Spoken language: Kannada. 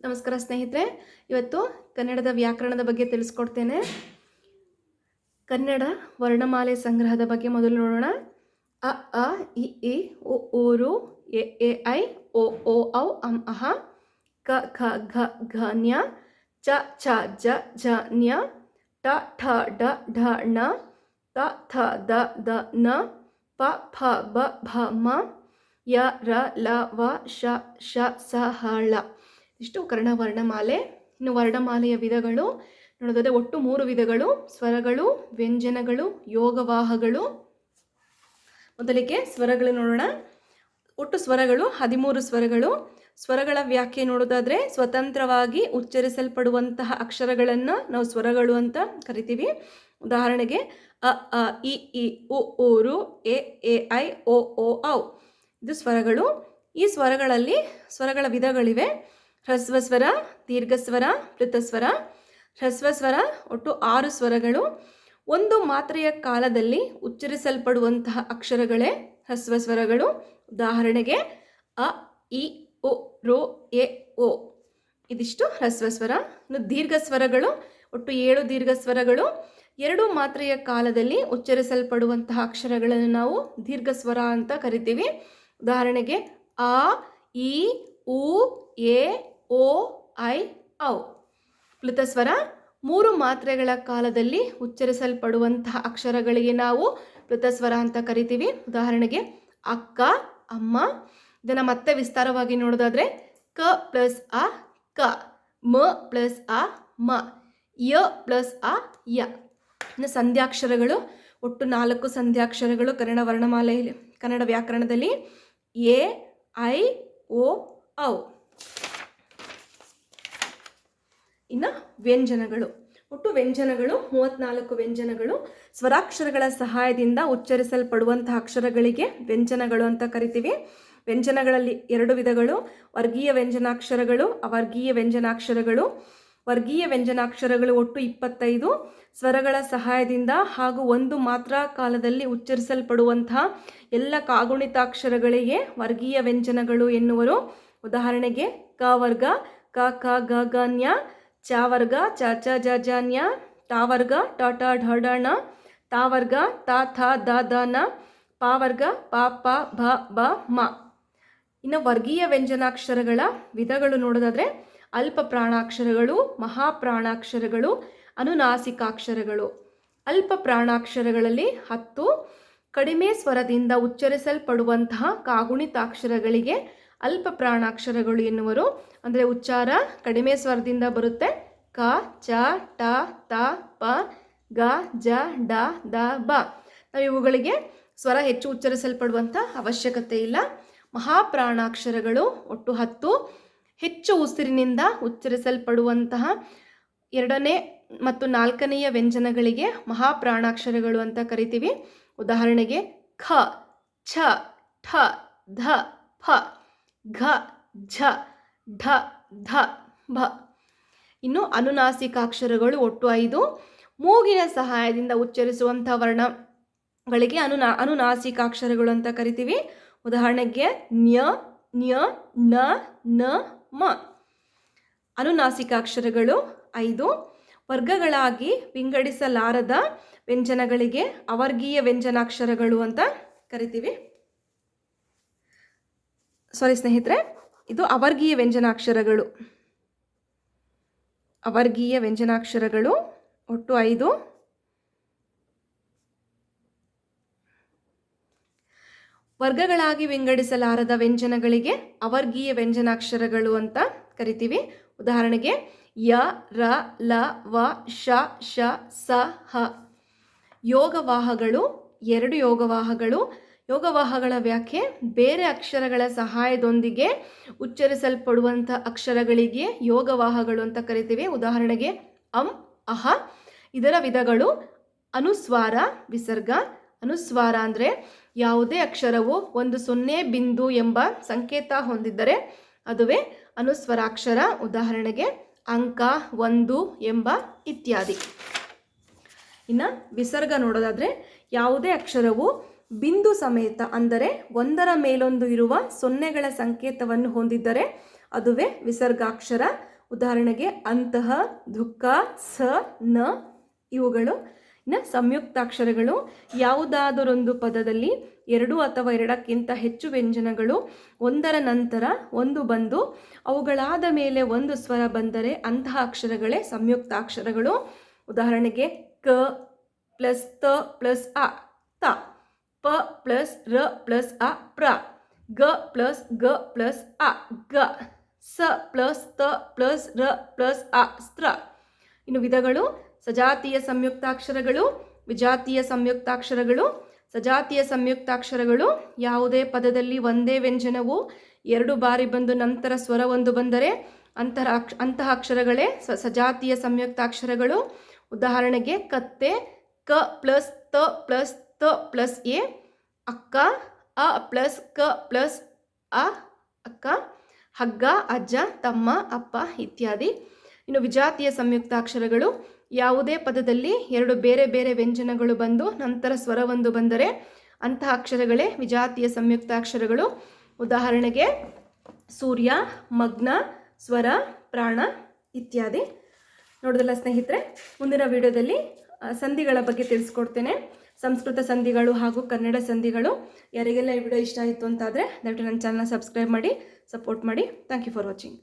ನಮಸ್ಕಾರ ಸ್ನೇಹಿತರೆ, ಇವತ್ತು ಕನ್ನಡದ ವ್ಯಾಕರಣದ ಬಗ್ಗೆ ತಿಳಿಸ್ಕೊಡ್ತೇನೆ. ಕನ್ನಡ ವರ್ಣಮಾಲೆ ಸಂಗ್ರಹದ ಬಗ್ಗೆ ಮೊದಲು ನೋಡೋಣ. ಅ ಆ ಇ ಈ ಉ ಊರು ಎ ಐ ಓ ಓ ಔ ಅಂ ಅಹ ಕ ಖ ಘ ಘ ನ್ಯ ಚ ಛ ಜ ಝ ನ್ಯ ಟ ಠ ಡ ಢ ಣ ತ ಥ ದ ದ ನ ಪ ಫ ಬ ಭ ಮ ಯ ರ ಲ ವ ಶ ಶ ಸ ಹ ಳ. ಇಷ್ಟು ಕನ್ನಡ ವರ್ಣಮಾಲೆ. ಇನ್ನು ವರ್ಣಮಾಲೆಯ ವಿಧಗಳು ನೋಡೋದಾದ್ರೆ ಒಟ್ಟು 3 ವಿಧಗಳು: ಸ್ವರಗಳು, ವ್ಯಂಜನಗಳು, ಯೋಗವಾಹಗಳು. ಮೊದಲಿಗೆ ಸ್ವರಗಳು ನೋಡೋಣ. ಒಟ್ಟು ಸ್ವರಗಳು 13 ಸ್ವರಗಳು. ಸ್ವರಗಳ ವ್ಯಾಖ್ಯೆ ನೋಡೋದಾದ್ರೆ ಸ್ವತಂತ್ರವಾಗಿ ಉಚ್ಚರಿಸಲ್ಪಡುವಂತಹ ಅಕ್ಷರಗಳನ್ನು ನಾವು ಸ್ವರಗಳು ಅಂತ ಕರಿತೀವಿ. ಉದಾಹರಣೆಗೆ ಅ ಆ ಇ ಈ ಉ ಊರು ಎ ಐ ಓ ಓ ಔ ಇದು ಸ್ವರಗಳು. ಈ ಸ್ವರಗಳಲ್ಲಿ ಸ್ವರಗಳ ವಿಧಗಳಿವೆ: ಹ್ರಸ್ವ ಸ್ವರ, ದೀರ್ಘ ಸ್ವರ, ಪ್ಲುತಸ್ವರ. ಹ್ರಸ್ವ ಸ್ವರ ಒಟ್ಟು 6 ಸ್ವರಗಳು. ಒಂದು ಮಾತ್ರೆಯ ಕಾಲದಲ್ಲಿ ಉಚ್ಚರಿಸಲ್ಪಡುವಂತಹ ಅಕ್ಷರಗಳೇ ಹ್ರಸ್ವ ಸ್ವರಗಳು. ಉದಾಹರಣೆಗೆ ಅ ಇ ಉ ರು ಎ ಓ ಇದಿಷ್ಟು ಹ್ರಸ್ವ ಸ್ವರ. ಇನ್ನು ದೀರ್ಘ ಸ್ವರಗಳು ಒಟ್ಟು 7 ದೀರ್ಘ ಸ್ವರಗಳು. 2 ಮಾತ್ರೆಯ ಕಾಲದಲ್ಲಿ ಉಚ್ಚರಿಸಲ್ಪಡುವಂತಹ ಅಕ್ಷರಗಳನ್ನು ನಾವು ದೀರ್ಘ ಸ್ವರ ಅಂತ ಕರಿತೀವಿ. ಉದಾಹರಣೆಗೆ ಆ ಇ ಉ ಎ ಓ ಐ ಔ. ಪ್ಲುತಸ್ವರ 3 ಮಾತ್ರೆಗಳ ಕಾಲದಲ್ಲಿ ಉಚ್ಚರಿಸಲ್ಪಡುವಂತಹ ಅಕ್ಷರಗಳಿಗೆ ನಾವು ಪ್ಲುತಸ್ವರ ಅಂತ ಕರಿತೀವಿ. ಉದಾಹರಣೆಗೆ ಅಕ್ಕ, ಅಮ್ಮ. ಇದನ್ನು ಮತ್ತೆ ವಿಸ್ತಾರವಾಗಿ ನೋಡೋದಾದ್ರೆ ಕ ಪ್ಲಸ್ ಅ ಕ, ಮ ಪ್ಲಸ್ ಅ ಮ, ಯ ಪ್ಲಸ್ ಅ ಯ. ಇನ್ನು ಸಂಧ್ಯಾಕ್ಷರಗಳು ಒಟ್ಟು 4 ಸಂಧ್ಯಾಕ್ಷರಗಳು ಕನ್ನಡ ವರ್ಣಮಾಲೆಯಲ್ಲಿ, ಕನ್ನಡ ವ್ಯಾಕರಣದಲ್ಲಿ: ಎ ಐ ಓ ಔ. ಇನ್ನು ವ್ಯಂಜನಗಳು ಒಟ್ಟು ವ್ಯಂಜನಗಳು 34 ವ್ಯಂಜನಗಳು. ಸ್ವರಾಕ್ಷರಗಳ ಸಹಾಯದಿಂದ ಉಚ್ಚರಿಸಲ್ಪಡುವಂತಹ ಅಕ್ಷರಗಳಿಗೆ ವ್ಯಂಜನಗಳು ಅಂತ ಕರಿತೀವಿ. ವ್ಯಂಜನಗಳಲ್ಲಿ 2 ವಿಧಗಳು: ವರ್ಗೀಯ ವ್ಯಂಜನಾಕ್ಷರಗಳು, ಅವರ್ಗೀಯ ವ್ಯಂಜನಾಕ್ಷರಗಳು. ವರ್ಗೀಯ ವ್ಯಂಜನಾಕ್ಷರಗಳು ಒಟ್ಟು 25. ಸ್ವರಗಳ ಸಹಾಯದಿಂದ ಹಾಗೂ ಒಂದು ಮಾತ್ರಾ ಕಾಲದಲ್ಲಿ ಉಚ್ಚರಿಸಲ್ಪಡುವಂತಹ ಎಲ್ಲ ಕಾಗುಣಿತಾಕ್ಷರಗಳಿಗೆ ವರ್ಗೀಯ ವ್ಯಂಜನಗಳು ಎನ್ನುವರು. ಉದಾಹರಣೆಗೆ ಕ ವರ್ಗ ಕ ಖ ಗ ಘ ನ್ಯ, ಚ ವರ್ಗ ಚ ಛ ಜ ಝ ನ್ಯ, ಟ ವರ್ಗ ಟ ಠ ಢ ಢ ಣ, ತ ವರ್ಗ ತ ಥ ದ ದ ನ, ಪ ವರ್ಗ ಪ ಪ ಭ ಬ ಮ. ಇನ್ನು ವರ್ಗೀಯ ವ್ಯಂಜನಾಕ್ಷರಗಳ ವಿಧಗಳು ನೋಡೋದಾದ್ರೆ ಅಲ್ಪ ಪ್ರಾಣಾಕ್ಷರಗಳು, ಮಹಾಪ್ರಾಣಾಕ್ಷರಗಳು, ಅನುನಾಸಿಕಾಕ್ಷರಗಳು. ಅಲ್ಪ ಪ್ರಾಣಾಕ್ಷರಗಳಲ್ಲಿ 10. ಕಡಿಮೆ ಸ್ವರದಿಂದ ಉಚ್ಚರಿಸಲ್ಪಡುವಂತಹ ಕಾಗುಣಿತಾಕ್ಷರಗಳಿಗೆ ಅಲ್ಪ ಪ್ರಾಣಾಕ್ಷರಗಳು ಎನ್ನುವರು. ಅಂದರೆ ಉಚ್ಚಾರ ಕಡಿಮೆ ಸ್ವರದಿಂದ ಬರುತ್ತೆ. ಕ ಚ ಟ ತ ಪ ಗ ಜ ಡ ದ ಬ. ನಾವು ಇವುಗಳಿಗೆ ಸ್ವರ ಹೆಚ್ಚು ಉಚ್ಚರಿಸಲ್ಪಡುವಂಥ ಅವಶ್ಯಕತೆ ಇಲ್ಲ. ಮಹಾಪ್ರಾಣಾಕ್ಷರಗಳು ಒಟ್ಟು 10. ಹೆಚ್ಚು ಉಸಿರಿನಿಂದ ಉಚ್ಚರಿಸಲ್ಪಡುವಂತಹ 2ನೇ ಮತ್ತು 4ನೆಯ ವ್ಯಂಜನಗಳಿಗೆ ಮಹಾಪ್ರಾಣಾಕ್ಷರಗಳು ಅಂತ ಕರಿತೀವಿ. ಉದಾಹರಣೆಗೆ ಖ, ಛ, ಠ, ಧ, ಫ, ಘ, ಝ, ಢ, ಧ, ಭ. ಇನ್ನು ಅನುನಾಸಿಕಾಕ್ಷರಗಳು ಒಟ್ಟು 5. ಮೂಗಿನ ಸಹಾಯದಿಂದ ಉಚ್ಚರಿಸುವಂಥ ವರ್ಣಗಳಿಗೆ ಅನುನಾಸಿಕಾಕ್ಷರಗಳು ಅಂತ ಕರಿತೀವಿ. ಉದಾಹರಣೆಗೆ ನ್ಯ, ನ್ಯ, ನ, ನ, ಮ. ಅನುನಾಸಿಕಾಕ್ಷರಗಳು 5. ವರ್ಗಗಳಾಗಿ ವಿಂಗಡಿಸಲಾರದ ವ್ಯಂಜನಗಳಿಗೆ ಅವರ್ಗೀಯ ವ್ಯಂಜನಾಕ್ಷರಗಳು ಅಂತ ಕರಿತೀವಿ. ಸಾರಿ ಸ್ನೇಹಿತರೆ, ಇದು ಅವರ್ಗೀಯ ವ್ಯಂಜನಾಕ್ಷರಗಳು. ಅವರ್ಗೀಯ ವ್ಯಂಜನಾಕ್ಷರಗಳು ಒಟ್ಟು 5. ವರ್ಗಗಳಾಗಿ ವಿಂಗಡಿಸಲಾರದ ವ್ಯಂಜನಗಳಿಗೆ ಅವರ್ಗೀಯ ವ್ಯಂಜನಾಕ್ಷರಗಳು ಅಂತ ಕರಿತೀವಿ. ಉದಾಹರಣೆಗೆ ಯ, ರ, ಲ, ವ, ಶ, ಶ, ಸ, ಹ. ಯೋಗವಾಹಗಳು 2 ಯೋಗವಾಹಗಳು. ಯೋಗವಾಹಗಳ ವ್ಯಾಖ್ಯೆ: ಬೇರೆ ಅಕ್ಷರಗಳ ಸಹಾಯದೊಂದಿಗೆ ಉಚ್ಚರಿಸಲ್ಪಡುವಂಥ ಅಕ್ಷರಗಳಿಗೆ ಯೋಗವಾಹಗಳು ಅಂತ ಕರಿತೀವಿ. ಉದಾಹರಣೆಗೆ ಅಂ, ಅಹ. ಇದರ ವಿಧಗಳು: ಅನುಸ್ವಾರ, ವಿಸರ್ಗ. ಅನುಸ್ವಾರ ಅಂದರೆ ಯಾವುದೇ ಅಕ್ಷರವು ಒಂದು 0 ಬಿಂದು ಎಂಬ ಸಂಕೇತ ಹೊಂದಿದ್ದರೆ ಅದುವೇ ಅನುಸ್ವರಾಕ್ಷರ. ಉದಾಹರಣೆಗೆ ಅಂಕ, 1 ಎಂಬ ಇತ್ಯಾದಿ. ಇನ್ನು ವಿಸರ್ಗ ನೋಡೋದಾದ್ರೆ ಯಾವುದೇ ಅಕ್ಷರವು ಬಿಂದು ಸಮೇತ ಅಂದರೆ ಒಂದರ ಮೇಲೊಂದು ಇರುವ 0ಗಳ ಸಂಕೇತವನ್ನು ಹೊಂದಿದ್ದರೆ ಅದುವೇ ವಿಸರ್ಗಾಕ್ಷರ. ಉದಾಹರಣೆಗೆ ಅಂತಹ, ದುಃಖ, ಸ, ನ ಇವುಗಳು. ಇನ್ನು ಸಂಯುಕ್ತಾಕ್ಷರಗಳು, ಯಾವುದಾದರೊಂದು ಪದದಲ್ಲಿ 2 ಅಥವಾ 2ಕ್ಕಿಂತ ಹೆಚ್ಚು ವ್ಯಂಜನಗಳು ಒಂದರ ನಂತರ ಒಂದು ಬಂದು ಅವುಗಳಾದ ಮೇಲೆ ಒಂದು ಸ್ವರ ಬಂದರೆ ಅಂತಹ ಅಕ್ಷರಗಳೇ ಸಂಯುಕ್ತಾಕ್ಷರಗಳು. ಉದಾಹರಣೆಗೆ ಕ ಪ್ಲಸ್ ತ ಪ್ಲಸ್ ಅ ತ, ಪ ಪ್ಲಸ್ ರ ಪ್ಲಸ್ ಅ ಪ್ರ, ಗ ಪ್ಲಸ್ ಗ ಪ್ಲಸ್ ಅ ಗ, ಸ ಪ್ಲಸ್ ತ ಪ್ಲಸ್ ರ ಪ್ಲಸ್ ಅ ಸ್ತ್ರ. ಇನ್ನು ವಿಧಗಳು: ಸಜಾತಿಯ ಸಂಯುಕ್ತಾಕ್ಷರಗಳು, ವಿಜಾತಿಯ ಸಂಯುಕ್ತಾಕ್ಷರಗಳು. ಸಜಾತಿಯ ಸಂಯುಕ್ತಾಕ್ಷರಗಳು, ಯಾವುದೇ ಪದದಲ್ಲಿ ಒಂದೇ ವ್ಯಂಜನವು 2 ಬಾರಿ ಬಂದು ನಂತರ ಸ್ವರ ಒಂದು ಬಂದರೆ ಅಂತಹ ಅಕ್ಷರಗಳೇ ಸಜಾತಿಯ ಸಂಯುಕ್ತಾಕ್ಷರಗಳು. ಉದಾಹರಣೆಗೆ ಕತ್ತೆ, ಕ ಪ್ಲಸ್ ತ ಪ್ಲಸ್ ತ ಪ್ಲಸ್ ಎ, ಅಕ್ಕ, ಅ ಪ್ಲಸ್ ಕ ಪ್ಲಸ್ ಅ ಅಕ್ಕ, ಹಗ್ಗ, ಅಜ್ಜ, ತಮ್ಮ, ಅಪ್ಪ ಇತ್ಯಾದಿ. ಇನ್ನು ವಿಜಾತಿಯ ಸಂಯುಕ್ತಾಕ್ಷರಗಳು, ಯಾವುದೇ ಪದದಲ್ಲಿ 2 ಬೇರೆ ಬೇರೆ ವ್ಯಂಜನಗಳು ಬಂದು ನಂತರ ಸ್ವರವೊಂದು ಬಂದರೆ ಅಂತಹ ಅಕ್ಷರಗಳೇ ವಿಜಾತಿಯ ಸಂಯುಕ್ತಾಕ್ಷರಗಳು. ಉದಾಹರಣೆಗೆ ಸೂರ್ಯ, ಮಗ್ನ, ಸ್ವರ, ಪ್ರಾಣ ಇತ್ಯಾದಿ. ನೋಡಿದಲ್ಲ ಸ್ನೇಹಿತರೆ, ಮುಂದಿನ ವಿಡಿಯೋದಲ್ಲಿ ಸಂಧಿಗಳ ಬಗ್ಗೆ ತಿಳಿಸ್ಕೊಡ್ತೇನೆ. ಸಂಸ್ಕೃತ ಸಂಧಿಗಳು ಹಾಗೂ ಕನ್ನಡ ಸಂಧಿಗಳು. ಯಾರಿಗೆಲ್ಲ ಈ ವಿಡಿಯೋ ಇಷ್ಟ ಆಯಿತು ಅಂತಾದರೆ ದಯವಿಟ್ಟು ನನ್ನ ಚಾನಲ್ನ ಸಬ್ಸ್ಕ್ರೈಬ್ ಮಾಡಿ, ಸಪೋರ್ಟ್ ಮಾಡಿ. Thank you for watching.